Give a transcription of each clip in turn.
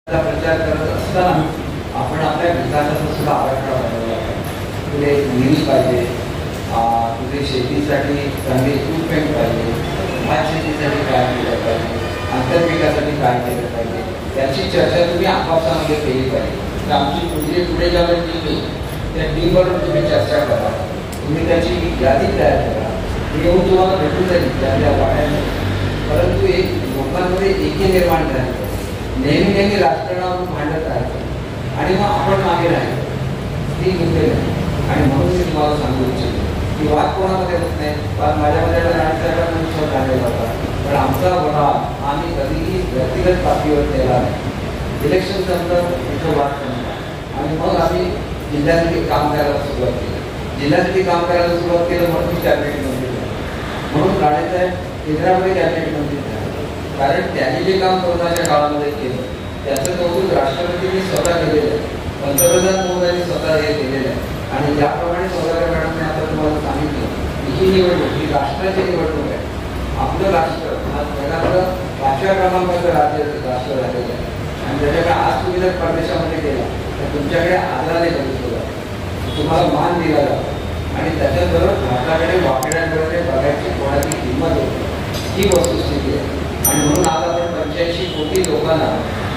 प्रचार करत असताना आपण आपल्या विकासाचा सुद्धा आराखडा बनवला पाहिजे. तुला एक विहीर पाहिजे, तुझे शेतीसाठी चांगली इक्विपमेंट पाहिजे, भात शेतीसाठी काय केलं पाहिजे, आंतरपिकासाठी काय केलं पाहिजे, याची चर्चा तुम्ही आपापसामध्ये केली पाहिजे. तर आमची पुढे ज्यावेळी टीम येईल त्या टीमवर तुम्ही चर्चा करा, तुम्ही त्याची यादी तयार करा. येऊन तुम्हाला भेटून जाईल त्या वाड्यांमध्ये. परंतु एक लोकांमध्ये एकी निर्माण करायचं, नेहमी राजकारणावर भांडत राहायचं आणि मग आपण मागे राहायचं, ती योग्य नाही. आणि म्हणून मी तुम्हाला सांगू इच्छितो की वाद कोणामध्ये होत नाही. वाद माझ्यामध्ये राजकारणाचा झालेला होता, पण आमचा वाद आम्ही कधीही व्यक्तिगत पातळीवर केला नाही. इलेक्शन नंतर तिथं वाद संपला आणि मग आम्ही जिल्ह्यासाठी काम करायला सुरुवात केली. जिल्ह्यासाठी काम करायला सुरुवात केलं म्हणून मी कॅबिनेट मंत्री झालो. म्हणून राणेसाहेब केंद्रामध्ये कॅबिनेट मंत्री झाले, कारण त्यांनी जे काम कोरोनाच्या काळामध्ये केलं त्याचं कौतुक राष्ट्रपतींनी स्वतः केलेलं आहे, पंतप्रधान मोदींनी स्वतः हे केलेलं आहे. आणि ज्याप्रमाणे सौदागर मॅडमने आता तुम्हाला सांगितलं की ही निवडणूक ही राष्ट्राची निवडणूक आहे. आपलं राष्ट्र आज जगातलं 5व्या क्रमांकाचं राष्ट्र झालेलं आहे आणि त्याच्याकडे आज तुम्ही जर परदेशामध्ये गेला तर तुमच्याकडे आदराने बघितलं जातं, तुम्हाला मान दिला जातो आणि त्याच्याबरोबर भारताकडे वाकड्या डोळ्याने बघायची कोणाची किंमत होती, ही वस्तुस्थिती आहे. आणि म्हणून आज आपण 85 कोटी लोकांना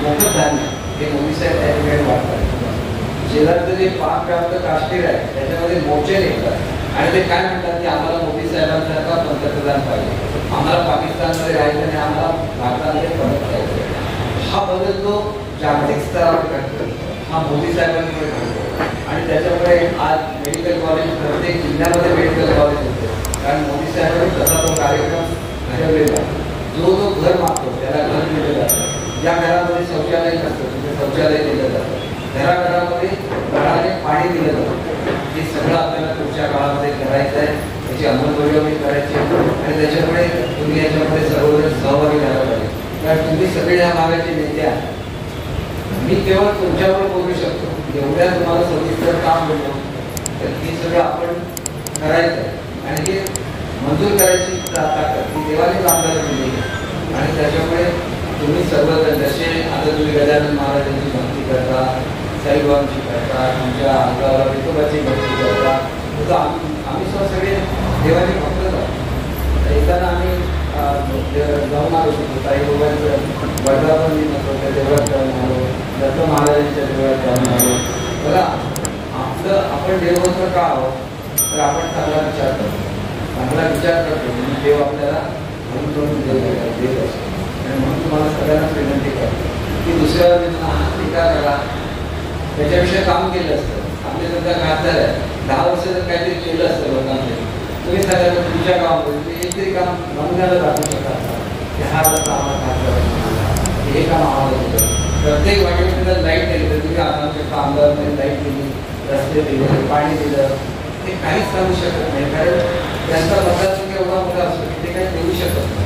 मोफत धान्य हे मोदी साहेब त्या ठिकाणी वाटतात. शेजारचं जे पाक प्राप्त काश्मीर आहे त्याच्यामध्ये मोर्चे निघतात आणि ते काय म्हणतात की आम्हाला मोदी साहेबांसारखा पंतप्रधान पाहिजे, आम्हाला पाकिस्तानमध्ये राहायचं आणि आम्हाला भारतामध्ये परत जायचं. हा बदल जो जागतिक स्तरावर घडतो हा मोदी साहेबांमुळे घडतो आणि त्याच्यामुळे आज मेडिकल कॉलेज प्रत्येक जिल्ह्यामध्ये मेडिकल कॉलेज होते, कारण मोदी साहेबांनी तसा तो कार्यक्रम घडवलेला. जो घर मागतो त्याला घर दिलं जातं, ज्या घरामध्ये शौचालय नसतं तिथे शौचालय दिलं जातं, घराघरामध्ये नळाने पाणी दिलं जातं. हे सगळं आपल्याला पुढच्या काळामध्ये करायचं आहे, त्याची अंमलबजावणी करायची आणि त्याच्यामुळे तुम्ही याच्यामध्ये सर्वजण सहभागी झाला पाहिजे. कारण तुम्ही सगळे या भागाचे नेते आहात. मी केवळ तुमच्यावर बोलू शकतो, एवढ्या तुम्हाला सविस्तर काम मिळतं तर हे सगळं आपण करायचं आहे आणि हे मंजूर करायची ताकद ही देवाने आपल्याला दिली आहे. आणि त्याच्यामुळे तुम्ही सर्वजण जसे आता तुम्ही गजानन महाराजांची भक्ती करता, साईबाबांची करता, तुमच्या अंगाला विठोबाची भक्ती करता, तर आम्ही सगळे देवाचे भक्तच आहोत. येताना आम्ही जाऊन आलो होतो साईबाबांचं वर्धापन दिन होतं त्या देवळात जाऊन आलो, दत्त महाराजांच्या देवळात जाऊन आलो. बघा आपण देवभक्त का आहोत तर आपण चांगला विचार करतो, चांगला विचार करतो म्हणून देव आपल्याला म्हणून देत असतो. आणि म्हणून तुम्हाला सगळ्यांनाच विनंती करतो की दुसऱ्यावर टीका करा, त्याच्याविषयी काम केलं असतं. आपले सध्या खासदार आहे, 10 वर्ष जर काहीतरी केलं असतं लोकांसाठी, तुम्ही सगळ्यांना तुमच्या गावामध्ये तुम्ही एकतरी काम नमुन्याला दाखवू शकता की हा रस्ता आम्हाला खासदार हे काम आम्हाला होतं. प्रत्येक वाटेमध्ये जर लाईट दिली तर तुम्ही आमच्या आमदारांनी लाईट दिली, रस्ते दिले, पाणी दिलं, ते काहीच सांगू शकत नाही. कारण त्यांचा मतदारसंघ एवढा मोठा असतो की ते काही देऊ शकत नाही.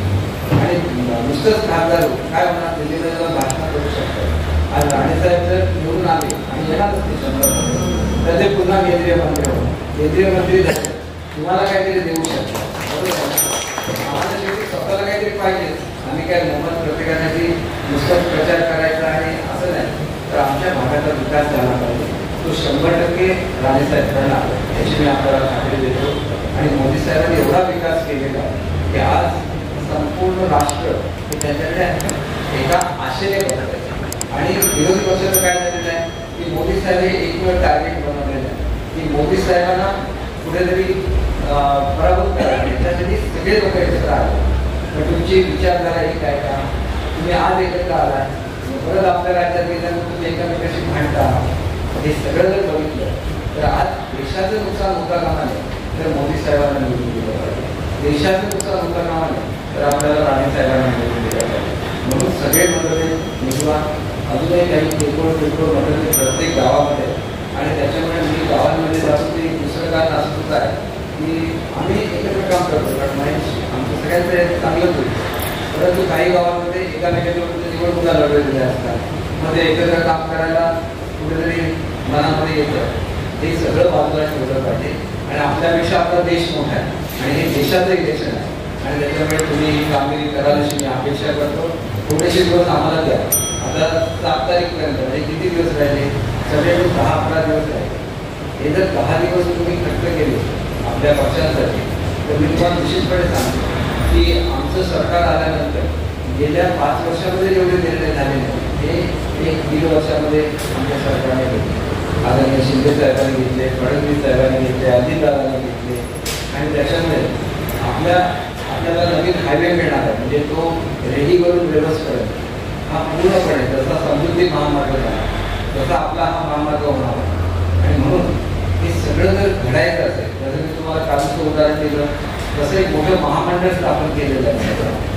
आणि नुसतंच खासदार काय होणार, दिल्लीला जाऊन भाषण करू शकतात. आज राणेसाहेब जर निवडून आले आणि येणार असते 100% तर ते पुन्हा केंद्रीय मंत्री होते, केंद्रीय मंत्री झाले, तुम्हाला काहीतरी देऊ शकतात. बरोबर आहे, आम्हाला शेवटी स्वतःला काहीतरी पाहिजे. आम्ही काय मोहम्मद प्रत्येकासाठी नुसताच प्रचार करायचा आणि असं नाही, तर आमच्या भागाचा विकास झाला पाहिजे. तो 100% राणेसाहेब करणार याची मी आपल्याला खात्री देतो. आणि मोदी साहेबांनी एवढा विकास केलेला की आज संपूर्ण राष्ट्र हे त्याच्याकडे एका आशेने बघत आहे. आणि विरोधी पक्षाचं काय झालेलं आहे की मोदी साहेब हे एकमेव टार्गेट बनवलेलं आहे की मोदी साहेबांना कुठेतरी पराभूत करायचं. त्यासाठी सगळे लोक एकत्र आले. पण तुमची विचारधारा ही काय का, तुम्ही आज एकत्र आलाय, परत आपल्या राज्यात गेल्यानंतर तुम्ही एकामेकाशी भांडता, हे सगळं जर बघितलं तर आज देशाचं नुकसान होता कामा नये तर मोदी साहेबांना निवडून दिलं पाहिजे. देशाचं नुकसान होता कामा नये तर आपल्याला राणेसाहेबांना निवडून दिलं पाहिजे. म्हणून सगळे मंडळी निवडा. अजूनही काही किरकोळ मंडळी प्रत्येक गावामध्ये आणि त्याच्यामुळे मी गावांमध्ये जातो ते दुसरं कारण असंच आहे की आम्ही एकत्र काम करतो. कारण माहिती आमचं सगळ्यांचं चांगलंच होईल, परंतु काही गावांमध्ये एकामेकाच्या निवडणुका लढवलेल्या असतात. मग ते एकत्र काम करायला कुठेतरी मनामध्ये येतं. हे सगळं बाजूला ठेवलं पाहिजे आणि आपल्यापेक्षा आपला देश मोठा आहे आणि हे देशाचं इलेक्शन आहे आणि त्याच्यामुळे तुम्ही ही कामगिरी कराल अशी मी अपेक्षा करतो. थोडेसे दिवस आम्हाला द्या. आता 7 तारीखपर्यंत म्हणजे किती दिवस राहिले? सगळे 10-11 दिवस राहिले. हे जर 10 दिवस तुम्ही खर्च केले आपल्या पक्षांसाठी, तर मी तुम्हाला निश्चितपणे सांगतो की आमचं सरकार आल्यानंतर गेल्या 5 वर्षामध्ये जेवढे निर्णय झाले नाही हे 1-1.5 वर्षामध्ये आमच्या सरकारने घेतले. आदरणीय शिंदे साहेबांनी घेतले, फडणवीस साहेबांनी घेतले, अजितदादांनी घेतले. आणि त्याच्यामुळे आपल्याला नवीन हायवे मिळणार आहे. म्हणजे तो रेडीवरून व्यवस्थेपर्यंत हा पूर्णपणे जसा समृद्धी महामार्ग झाला तसा आपला हा महामार्ग होणार आहे. आणि म्हणून हे सगळं जर घडायचं असेल, जसं मी तुम्हाला कालचं उदाहरण दिलं, तसं एक मोठं महामंडळ स्थापन केलेलं आहे.